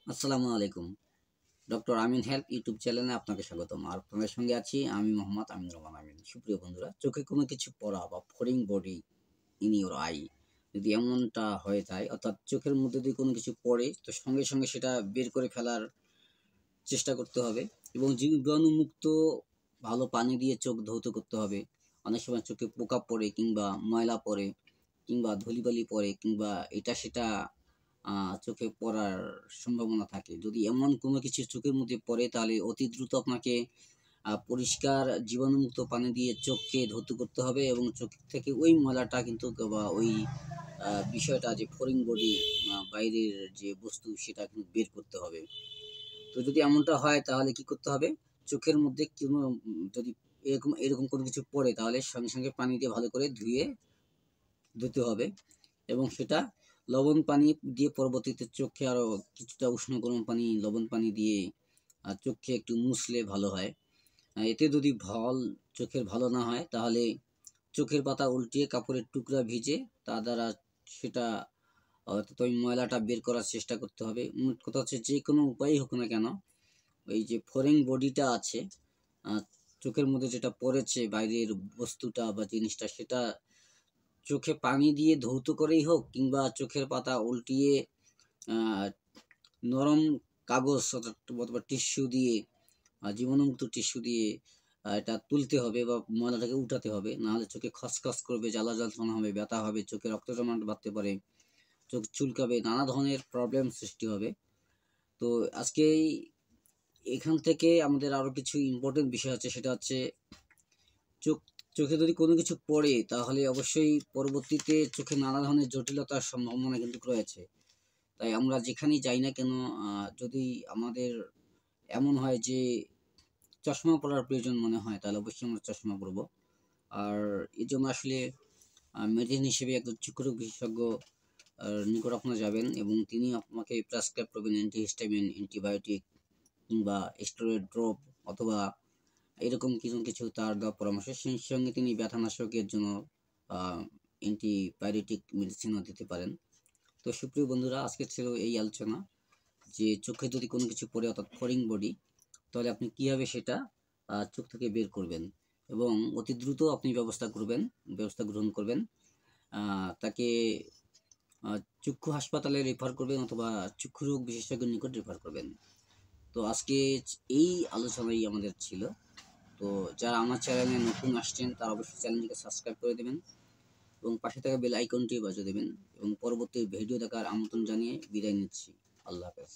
আসসালামু আলাইকুম। ডক্টর আমিন health YouTube চ্যানেলে আপনাকে স্বাগতম। আর আপনাদের সঙ্গে আছি আমি মোহাম্মদ আমিনুর রহমান আমিন। সুপ্রিয় বন্ধুরা, চোখে কোনো কিছু পড়া বা foreign body in your I যদি এমনটা হয়ে যায়, অর্থাৎ চোখের মধ্যে যদি কোনো কিছু পড়ে তো সঙ্গে সঙ্গে সেটা বের করে ফেলার চেষ্টা করতে হবে এবং জীবাণুমুক্ত ভালো পানি দিয়ে চোখ ধৌত করতে হবে। অনেক সময় চোখে পোকা পড়ে কিংবা ময়লা পড়ে কিংবা ধূলিবালি পড়ে কিংবা এটা সেটা চোখে পড়ার সম্ভাবনা থাকে। যদি এমন কোনো কিছু চোখের মধ্যে পড়ে তাহলে অতি দ্রুত আপনাকে পরিষ্কার জীবাণুমুক্ত পানি দিয়ে চোখকে ধৌত করতে হবে এবং চোখ থেকে ওই ময়লাটা কিন্তু বা ওই বিষয়টা যে ফরিং বডি বাইরের যে বস্তু সেটা কিন্তু বের করতে হবে। তো যদি এমনটা হয় তাহলে কি করতে হবে? চোখের মধ্যে কোনো যদি এরকম কোনো কিছু পড়ে তাহলে সঙ্গে সঙ্গে পানি দিয়ে ভালো করে ধুতে হবে এবং সেটা লবণ পানি দিয়ে পরবর্তীতে চোখে আরো কিছুটা উষ্ণ গরম পানি লবণ পানি দিয়ে চোখে একটু মুছলে ভালো হয়। এতে যদি চোখের ভালো না হয় তাহলে চোখের পাতা উল্টিয়ে কাপড়ের টুকরা ভিজে তা দ্বারা সেটা অর্থাৎ ওই ময়লাটা বের করার চেষ্টা করতে হবে। মোট কথা হচ্ছে যে কোনো উপায়ই হোক না কেন ওই যে ফরেন বডিটা আছে চোখের মধ্যে যেটা পড়েছে বাইরের বস্তুটা বা জিনিসটা সেটা চোখে পানি দিয়ে ধৌত করেই হোক কিংবা চোখের পাতা উল্টিয়ে আহ, নরম কাগজ অথবা টিস্যু দিয়ে জীবাণুমুক্ত টিস্যু দিয়ে এটা তুলতে হবে বা ময়লাটাকে উঠাতে হবে, নাহলে চোখে খসখস করবে, জ্বালা যন্ত্রণা হবে, ব্যথা হবে, চোখে রক্ত জমাট বাঁধতে পারে, চোখ চুলকাবে, নানা ধরনের প্রবলেম সৃষ্টি হবে। তো আজকে এখান থেকে আমাদের আরো কিছু ইম্পর্টেন্ট বিষয় আছে, সেটা হচ্ছে চোখ চোখে যদি কোনো কিছু পড়ে তাহলে অবশ্যই পরবর্তীতে চোখে নানা ধরনের জটিলতার সম্ভাবনা কিন্তু রয়েছে। তাই আমরা যেখানেই যাই না কেন যদি আমাদের এমন হয় যে চশমা পরার প্রয়োজন মনে হয় তাহলে অবশ্যই আমরা চশমা পরবো। আর এই জন্য আসলে মেডিসিন হিসেবে একজন চক্ষু রোগ বিশেষজ্ঞ নিকট আপনারা যাবেন এবং তিনি আপনাকে প্রেসক্রাইব করবেন অ্যান্টিহিস্টামিন, অ্যান্টিবায়োটিক কিংবা স্টেরয়েড ড্রপ অথবা এরকম কিছু কিছু তার দেওয়া পরামর্শ। সেই সঙ্গে তিনি ব্যথানাশকের জন্য অ্যান্টিবায়োটিক মেডিসিনও দিতে পারেন। তো সুপ্রিয় বন্ধুরা, আজকে ছিল এই আলোচনা যে চোখে যদি কোনো কিছু পড়ে অর্থাৎ ফরিং বডি তাহলে আপনি কিভাবে সেটা চোখ থেকে বের করবেন এবং অতি দ্রুত আপনি ব্যবস্থা গ্রহণ করবেন। তাকে চক্ষু হাসপাতালে রেফার করবেন অথবা চক্ষু রোগ বিশেষজ্ঞের নিকট রেফার করবেন। তো আজকে এই আলোচনাই আমাদের ছিল। তো যারা আমার চ্যানেলে নতুন আসছেন তারা অবশ্যই চ্যানেলটিকে সাবস্ক্রাইব করে দেবেন এবং পাশে থাকা বেল আইকনটি বাজিয়ে দেবেন এবং পরবর্তী ভিডিও দেখার আমন্ত্রণ জানিয়ে বিদায় নিচ্ছি। আল্লাহ হাফেজ।